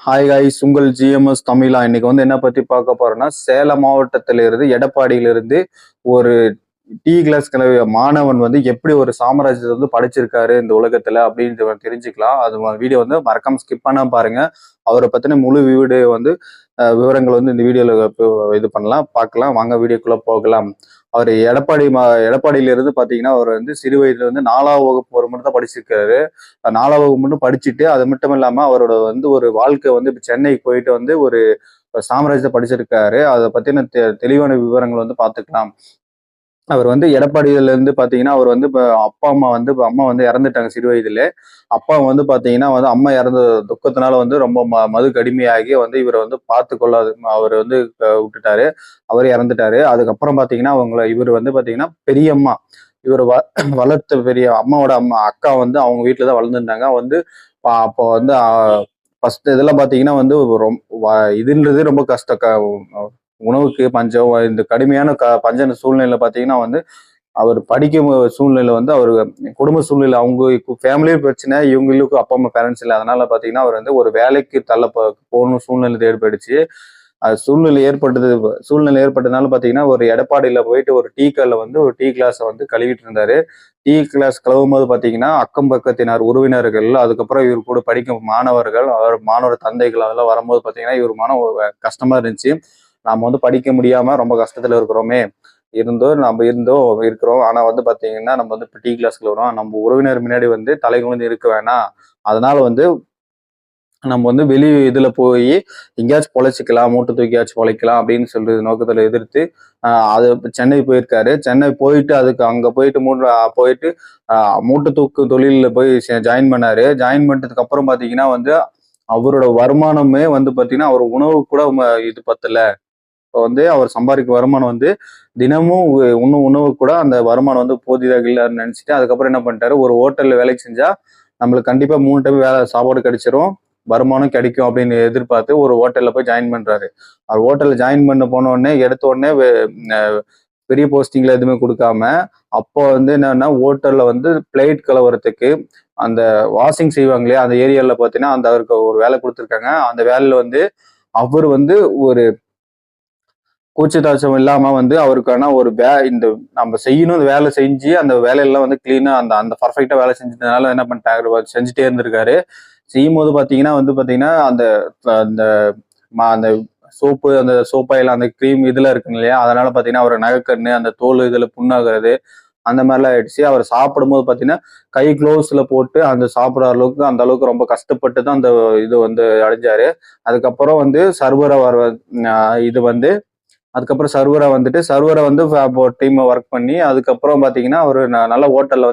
Hi guys, உங்கள் GMS தமிழா. இன்னைக்கு என்ன பத்தி பார்க்க போறோம்னா, சேலம் மாவட்டத்திலிருந்து எடப்பாடியிலிருந்து ஒரு டீ கிளாஸ் கிளவிய மாணவன் எப்படி ஒரு சாம்ராஜ்யத்தை படிச்சிருக்காரு இந்த உலகத்துல அப்படின்னு தெரிஞ்சுக்கலாம். அது வீடியோ மறக்காம ஸ்கிப் பண்ணாம பாருங்க. அவரை பத்தின முழு வீடியோ விவரங்கள் இந்த வீடியோல இது பண்ணலாம், பார்க்கலாம். வாங்க வீடியோக்குள்ள போகலாம். அவர் எடப்பாடியில இருந்து பாத்தீங்கன்னா, அவர் சிறு வயதுல 4ஆம் வகுப்பு ஒரு மட்டும் தான் படிச்சிருக்காரு. 4ஆம் வகுப்பு மட்டும் படிச்சுட்டு, அது மட்டும் இல்லாம அவரோட ஒரு வாழ்க்கை இப்ப சென்னைக்கு போயிட்டு ஒரு சாம்ராஜ்யத்தை படிச்சிருக்காரு. அதை பத்தின தெளிவான விவரங்கள் பார்த்துக்கலாம். அவர் எடப்பாடியில இருந்து பாத்தீங்கன்னா, அவர் இப்ப அப்பா அம்மா அம்மா இறந்துட்டாங்க சிறு வயதிலே. அப்பா பாத்தீங்கன்னா அம்மா இறந்த துக்கத்தினால ரொம்ப மதுக்கு அடிமையாகி இவரை பார்த்து கொள்ளாது அவர் விட்டுட்டாரு. அவர் இறந்துட்டாரு. அதுக்கப்புறம் பாத்தீங்கன்னா இவர் பாத்தீங்கன்னா பெரியம்மா, இவர் வளர்த்த பெரிய அம்மாவோட அம்மா அக்கா அவங்க வீட்டுலதான் வளர்ந்துருந்தாங்க. அப்போ ஃபர்ஸ்ட் இதெல்லாம் பாத்தீங்கன்னா இதுன்றது ரொம்ப கஷ்டம். உணவுக்கு பஞ்சம், இந்த கடுமையான பஞ்ச சூழ்நிலை பாத்தீங்கன்னா அவர் படிக்கும் சூழ்நிலை அவரு குடும்ப சூழ்நிலை, அவங்க ஃபேமிலியும் பிரச்சனை, இவங்களுக்கு அப்பா அம்மா பேரண்ட்ஸ் இல்லை. அதனால பாத்தீங்கன்னா அவர் ஒரு வேலைக்கு போகணும் சூழ்நிலை ஏற்பட்டுச்சு. அது சூழ்நிலை ஏற்பட்டதுனால பாத்தீங்கன்னா ஒரு எடப்பாடியில போயிட்டு ஒரு டீ கல்ல ஒரு டீ கிளாஸை கழுவிட்டு இருந்தாரு. டீ கிளாஸ் கழுவும் போது பாத்தீங்கன்னா அக்கம் பக்கத்தினர் உறவினர்கள், அதுக்கப்புறம் இவர் கூட படிக்கும் மாணவர்கள், மாணவர் தந்தைகள் அதெல்லாம் வரும்போது பாத்தீங்கன்னா இவர் மனம் கஷ்டமா இருந்துச்சு. நாம படிக்க முடியாம ரொம்ப கஷ்டத்துல இருக்கிறோமே, நம்ம இருக்கிறோம். ஆனா பாத்தீங்கன்னா நம்ம இப்ப டீ கிளாஸ்ல வரோம், நம்ம உறவினர் முன்னாடி தலை குனிந்து இருக்க வேணாம். அதனால நம்ம வெளி இதுல போய் எங்கேயாச்சும் பொழைச்சிக்கலாம், மூட்டை தூக்கியாச்சும் பொழைக்கலாம் அப்படின்னு சொல்றது நோக்கத்துல எதிர்த்து அது சென்னை போயிருக்காரு. சென்னை போயிட்டு அங்க போயிட்டு மூட்டை தூக்கு தொழில போய் ஜாயின் பண்ணாரு. ஜாயின் பண்ணதுக்கு அப்புறம் பாத்தீங்கன்னா அவரோட வருமானமே பாத்தீங்கன்னா அவர் உணவு கூட இது பத்தல. இப்போ அவர் சம்பாதிக்க வருமானம் தினமும் உணவு கூட அந்த வருமானம் போதிதாக இல்லைன்னு நினைச்சிட்டு அதுக்கப்புறம் என்ன பண்ணிட்டாரு, ஒரு ஹோட்டல்ல வேலைக்கு செஞ்சா நம்மளுக்கு கண்டிப்பா 3 டைம் சாப்பாடு கிடைச்சிரும், வருமானம் கிடைக்கும் அப்படின்னு எதிர்பார்த்து ஒரு ஹோட்டல்ல போய் ஜாயின் பண்றாரு. அவர் ஹோட்டல்ல ஜாயின் பண்ண போன உடனே எடுத்த உடனே பெரிய போஸ்டிங்ல எதுவுமே கொடுக்காம, அப்போ என்னன்னா ஹோட்டல்ல பிளேட் கலவரத்துக்கு அந்த வாஷிங் செய்வாங்க இல்லையா, அந்த ஏரியால பாத்தீங்கன்னா அவருக்கு ஒரு வேலை கொடுத்துருக்காங்க. அந்த வேலையில அவர் ஒரு கூச்சத்தாச்சம் இல்லாம அவருக்கான ஒரு இந்த நம்ம செய்யணும், அந்த வேலை செஞ்சு அந்த வேலையெல்லாம் கிளீனா அந்த அந்த பர்ஃபெக்டா வேலை செஞ்சதுனால என்ன பண்ணிட்டாரு, செஞ்சுட்டே இருந்திருக்காரு. செய்யும் போது பாத்தீங்கன்னா அந்த அந்த அந்த சோப்பு, அந்த சோப்பாயில அந்த கிரீம் இதுல இருக்குங்க இல்லையா, அதனால பாத்தீங்கன்னா அவர் நகைக்கண்ணு, அந்த தோல் இதுல புண்ணாகிறது, அந்த மாதிரிலாம் ஆயிடுச்சு. அவர் சாப்பிடும்போது பாத்தீங்கன்னா கை கிளவுஸ்ல போட்டு அந்த சாப்பிடுற அளவுக்கு அந்த அளவுக்கு ரொம்ப கஷ்டப்பட்டு தான் அந்த இது அடைஞ்சாரு. அதுக்கப்புறம் சர்வரை இது அதுக்கப்புறம் சர்வரை டீம் ஒர்க் பண்ணி அதுக்கப்புறம் பாத்தீங்கன்னா ஒரு நல்ல ஹோட்டல்ல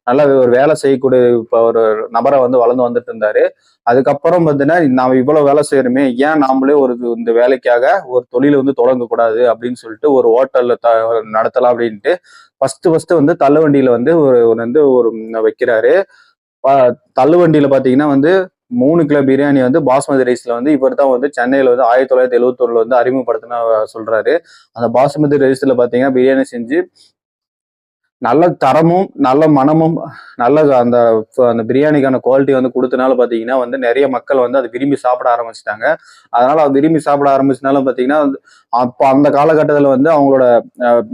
நல்ல ஒரு வேலை செய்யக்கூடிய இப்ப ஒரு நபரை வளர்ந்து வந்துட்டு இருந்தாரு. அதுக்கப்புறம் பாத்தீங்கன்னா நாம இவ்வளவு வேலை செய்யணுமே, ஏன் நாமளே இந்த வேலைக்காக ஒரு தொழில் தொடங்க கூடாது அப்படின்னு சொல்லிட்டு ஒரு ஹோட்டல்ல நடத்தலாம் அப்படின்ட்டு ஃபர்ஸ்ட் தள்ளுவண்டியில ஒரு வைக்கிறாரு. தள்ளுவண்டியில பாத்தீங்கன்னா 3 கிலோ பிரியாணி பாஸ்மதி ரைஸ்ல இவர் தான் சென்னையில 1971 அறிமுகப்படுத்தின சொல்றாரு. அந்த பாஸ்மதி ரைஸ்ல பாத்தீங்கன்னா பிரியாணி செஞ்சு நல்ல தரமும் நல்ல மனமும் நல்ல அந்த அந்த பிரியாணிக்கான குவாலிட்டி கொடுத்தனால பாத்தீங்கன்னா நிறைய மக்கள் அதை விரும்பி சாப்பிட ஆரம்பிச்சிட்டாங்க. அதனால விரும்பி சாப்பிட ஆரம்பிச்சனால பாத்தீங்கன்னா அப்ப அந்த காலகட்டத்துல அவங்களோட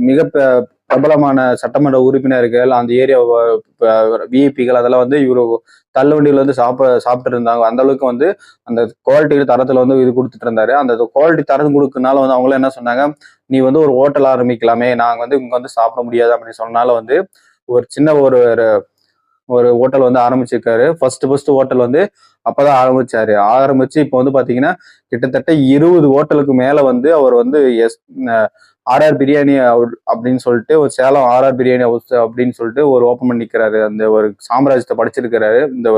மிக பிரபலமான சட்டமன்ற உறுப்பினர்கள், அந்த ஏரியா விஐபிகள் அதெல்லாம் இவரு தள்ளுவண்டியில சாப்பிட்டு இருந்தாங்க. அந்த அளவுக்கு அந்த குவாலிட்டி தரத்துல இது கொடுத்துட்டு இருந்தாரு. அந்த குவாலிட்டி தரம் கொடுக்கறதுனால அவங்களும் என்ன சொன்னாங்க, நீ ஒரு ஹோட்டல் ஆரம்பிக்கலாமே, நாங்க இங்க சாப்பிட முடியாது அப்படின்னு சொன்னால ஒரு சின்ன ஒரு ஒரு ஹோட்டல் ஆரம்பிச்சிருக்காரு. ஃபர்ஸ்ட் ஹோட்டல் அப்பதான் ஆரம்பிச்சாரு. ஆரம்பிச்சு இப்போ பாத்தீங்கன்னா கிட்டத்தட்ட 20 ஹோட்டலுக்கு மேல அவர் ஆர்ஆர் பிரியாணி அப்படின்னு சொல்லிட்டு ஒரு சேலம் ஆர்ஆர் பிரியாணி ஹவுஸ் அப்படின்னு சொல்லிட்டு ஒரு ஓப்பன் பண்ணிக்கிறாரு. அந்த ஒரு சாம்ராஜ்யத்தை படிச்சிருக்கிறாரு. இந்த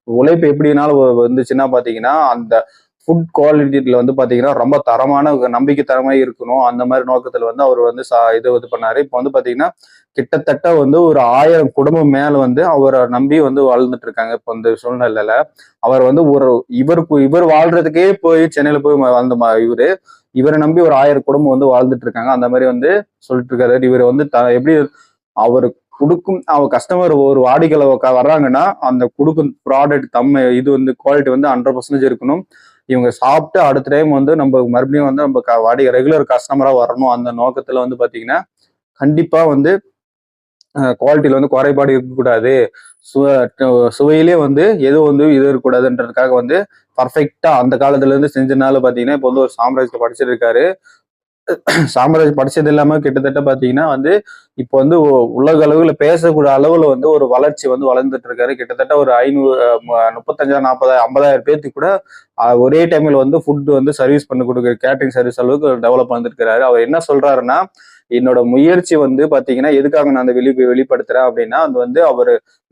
உழைப்பு எப்படினாலும் வந்துச்சுன்னா பாத்தீங்கன்னா அந்த ஃபுட் குவாலிட்டியில பாத்தீங்கன்னா ரொம்ப தரமான நம்பிக்கை தரமா இருக்கணும். அந்த மாதிரி நோக்கத்துல அவர் இது பண்ணாரு. இப்போ பாத்தீங்கன்னா கிட்டத்தட்ட ஒரு 1000 குடும்பம் மேல அவரை நம்பி வாழ்ந்துட்டு இருக்காங்க. இப்போ இந்த சூழ்நிலையில அவர் ஒரு இவர் வாழ்றதுக்கே போய் சென்னையில போய் வாழ்ந்த இவரை நம்பி ஒரு 1000 குடும்பம் வாழ்ந்துட்டு இருக்காங்க. அந்த மாதிரி சொல்லிட்டு இருக்காரு. இவர் எப்படி அவரு குடுக்கும் கஸ்டமர் ஒரு வாடிக்கையாளர் வர்றாங்கன்னா அந்த குடுக்கும் ப்ராடக்ட் இது வந்து குவாலிட்டி வந்து 100% இருக்கணும். இவங்க சாப்பிட்டு அடுத்த டைம் வந்து நம்ம மறுபடியும் வந்து நம்ம ரெகுலர் கஸ்டமரா வரணும். அந்த நோக்கத்துல வந்து பாத்தீங்கன்னா கண்டிப்பா வந்து குவாலிட்டியில வந்து குறைபாடு இருக்கக்கூடாது. சுவையிலே வந்து எதுவும் வந்து இது இருக்கக்கூடாதுன்றதுக்காக வந்து பர்ஃபெக்டா அந்த காலத்துல இருந்து செஞ்சனால பாத்தீங்கன்னா இப்போ வந்து ஒரு சாம்ராஜ்யத்தை படிச்சிருக்காரு. சாம்ராஜ்யம் படிச்சது இல்லாம கிட்டத்தட்ட பாத்தீங்கன்னா வந்து இப்போ வந்து உலக அளவுல பேசக்கூடிய அளவுல வந்து ஒரு வளர்ச்சி வந்து வளர்ந்துட்டு இருக்காரு. கிட்டத்தட்ட ஒரு 35 40 50,000 பேத்துக்கு கூட ஒரே டைம்ல வந்து ஃபுட் வந்து சர்வீஸ் பண்ணி கொடுக்குற கேட்டரிங் சர்வீஸ் அளவுக்கு டெவலப் வந்துருக்கிறாரு. அவர் என்ன சொல்றாருன்னா, என்னோட முயற்சி வந்து பாத்தீங்கன்னா எதுக்காக நான் அந்த வெளிப்படுத்துறேன் அப்படின்னா, அது வந்து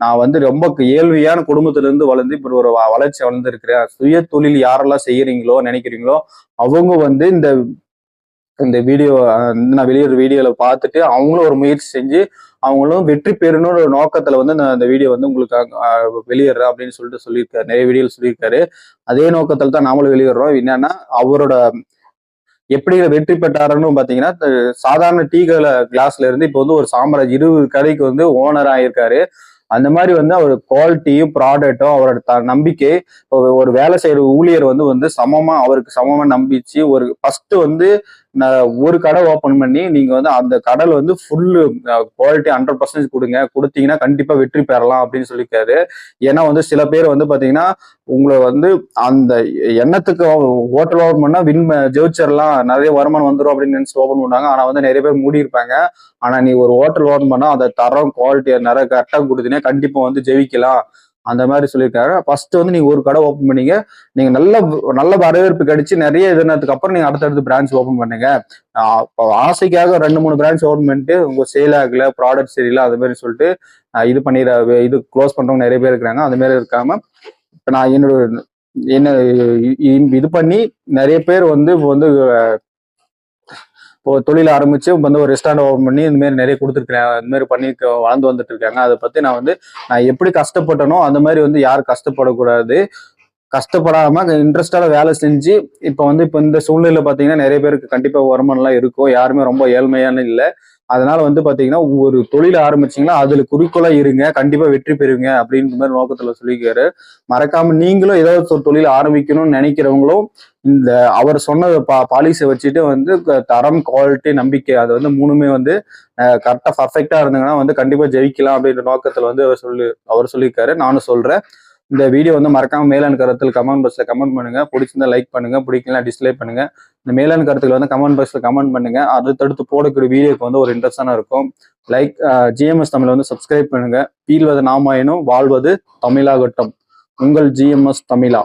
நான் வந்து ரொம்ப ஏழ்மையான குடும்பத்துல இருந்து வளர்ந்து இப்படி ஒரு வளர்ச்சி வளர்ந்துருக்கிறேன். சுய தொழில் யாரெல்லாம் செய்யறீங்களோ நினைக்கிறீங்களோ அவங்க வந்து இந்த இந்த வீடியோ நான் வெளியிடுற வீடியோல பார்த்துட்டு அவங்களும் ஒரு முயற்சி செஞ்சு அவங்களும் வெற்றி பெறணும்னு ஒரு நோக்கத்துல வந்து நான் இந்த வீடியோ வந்து உங்களுக்கு வெளியிடுறேன் அப்படின்னு சொல்லியிருக்காரு. நிறைய வீடியோ சொல்லியிருக்காரு. அதே நோக்கத்துல தான் நாமளும் வெளியிடுறோம். என்னன்னா அவரோட எப்படி வெற்றி பெற்றாருன்னு பாத்தீங்கன்னா சாதாரண டீ கிளாஸ்ல இருந்து இப்போ வந்து ஒரு சாம்ராஜ் 20 கடைக்கு வந்து ஓனர் ஆயிருக்காரு. அந்த மாதிரி வந்து அவர் குவாலிட்டியும் ப்ராடக்டும் அவரோட நம்பிக்கை ஒரு வேலை செய்யற ஊழியர் வந்து சமமா அவருக்கு சமமா நம்பிச்சு ஒரு ஃபர்ஸ்ட் வந்து ஒரு கடை ஓபன் பண்ணி நீங்க வந்து அந்த கடையில வந்து ஃபுல்லு குவாலிட்டி 100% கொடுங்க, கொடுத்தீங்கன்னா கண்டிப்பா வெற்றி பெறலாம் அப்படின்னு சொல்லியிருக்காரு. ஏன்னா வந்து சில பேர் வந்து பாத்தீங்கன்னா உங்களை வந்து அந்த எண்ணத்துக்கு ஹோட்டல் ஓபன் பண்ணா ஜெயிச்சிடலாம், நிறைய வருமானம் வந்துடும் அப்படின்னு நினைச்சு ஓபன் பண்ணாங்க. ஆனா வந்து நிறைய பேர் மூடி இருப்பாங்க. ஆனா நீ ஒரு ஹோட்டல் ஓபன் பண்ணா அதை தரம் குவாலிட்டியை நிறைய கரெக்டா கொடுத்தீங்கன்னா கண்டிப்பா வந்து ஜெயிக்கலாம் அந்த மாதிரி சொல்லியிருக்காரு. ஃபர்ஸ்ட் வந்து நீங்க ஒரு கடை ஓபன் பண்ணீங்க, நீங்க நல்ல வரவேற்பு கிடைச்சு நிறைய இதுனதுக்கு அப்புறம் நீங்க அடுத்தடுத்து பிரான்ச் ஓபன் பண்ணுங்க. ஆசைக்காக 2 3 பிரான்ச் ஓபன் பண்ணிட்டு உங்க சேல் ஆகல, ப்ராடக்ட் சரியில்லை அது மாதிரி சொல்லிட்டு இது க்ளோஸ் பண்றவங்க நிறைய பேர் இருக்கிறாங்க. அது மாதிரி இருக்காம இப்ப நான் என்ன இது பண்ணி நிறைய பேர் வந்து இப்போ தொழில் ஆரம்பிச்சு வந்து ஒரு ரெஸ்டாரண்ட் ஓபன் பண்ணி இந்த மாதிரி நிறைய கொடுத்துருக்கேன். இந்த மாதிரி பண்ணி வளர்ந்து வந்துட்டு இருக்காங்க. அதை பத்தி நான் எப்படி கஷ்டப்பட்டனோ அந்த மாதிரி வந்து யாரும் கஷ்டப்படக்கூடாது. கஷ்டப்படாம இன்ட்ரெஸ்டால வேலை செஞ்சு இப்போ இந்த சூழ்நிலை பாத்தீங்கன்னா நிறைய பேருக்கு கண்டிப்பா வருமானம் எல்லாம் இருக்கும். யாருமே ரொம்ப ஏழ்மையான இல்லை. அதனால வந்து பாத்தீங்கன்னா ஒரு தொழில் ஆரம்பிச்சீங்கன்னா அதுல குறிக்கோளா இருங்க, கண்டிப்பா வெற்றி பெறுவீங்க அப்படின்ற மாதிரி நோக்கத்துல சொல்லிக்காரு. மறக்காம நீங்களும் ஏதாவது ஒரு தொழில் ஆரம்பிக்கணும்னு நினைக்கிறவங்களும் இந்த அவர் சொன்ன பாலிசியை வச்சுட்டு வந்து தரம், குவாலிட்டி, நம்பிக்கை அது வந்து மூணுமே வந்து கரெக்டா பர்ஃபெக்டா இருந்தீங்கன்னா வந்து கண்டிப்பா ஜெயிக்கலாம் அப்படின்ற நோக்கத்துல வந்து அவர் சொல்லியிருக்காரு. நானும் சொல்றேன். இந்த வீடியோ வந்து மறக்காம மேலான கருத்தில் கமெண்ட் பாக்ஸ்ல கமெண்ட் பண்ணுங்க. பிடிச்சிருந்தா லைக் பண்ணுங்க, பிடிக்கலாம் டிஸ்லைக் பண்ணுங்க. இந்த மேலான கருத்துக்களை வந்து கமெண்ட் பாக்ஸ்ல கமெண்ட் பண்ணுங்க. அடுத்தடுத்து போடக்கூடிய வீடியோக்கு வந்து ஒரு இன்ட்ரெஸ்டான இருக்கும். லைக் ஜிஎம்எஸ் தமிழ் வந்து சப்ஸ்கிரைப் பண்ணுங்க. பீல்வது நாமாயினும் வாழ்வது தமிழாகட்டும். உங்கள் ஜிஎம்எஸ் தமிழா.